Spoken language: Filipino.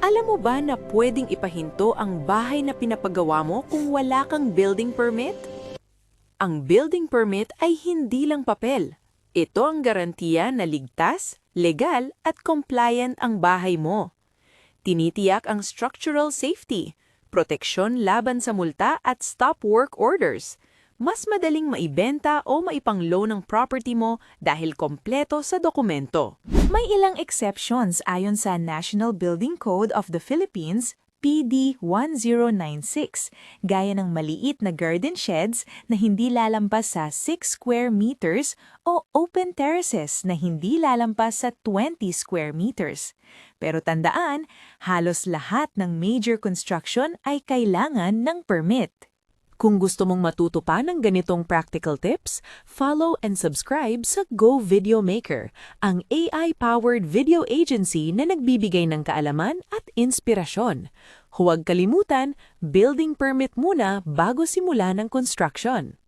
Alam mo ba na pwedeng ipahinto ang bahay na pinapagawa mo kung wala kang building permit? Ang building permit ay hindi lang papel. Ito ang garantiya na ligtas, legal at compliant ang bahay mo. Tinitiyak ang structural safety, proteksyon laban sa multa at stop work orders. Mas madaling maibenta o maipang-loan ang property mo dahil kompleto sa dokumento. May ilang exceptions ayon sa National Building Code of the Philippines, PD 1096, gaya ng maliit na garden sheds na hindi lalampas sa 6 square meters o open terraces na hindi lalampas sa 20 square meters. Pero tandaan, halos lahat ng major construction ay kailangan ng permit. Kung gusto mong matuto pa ng ganitong practical tips, follow and subscribe sa Go Video Maker, ang AI-powered video agency na nagbibigay ng kaalaman at inspirasyon. Huwag kalimutan, building permit muna bago simula ng construction.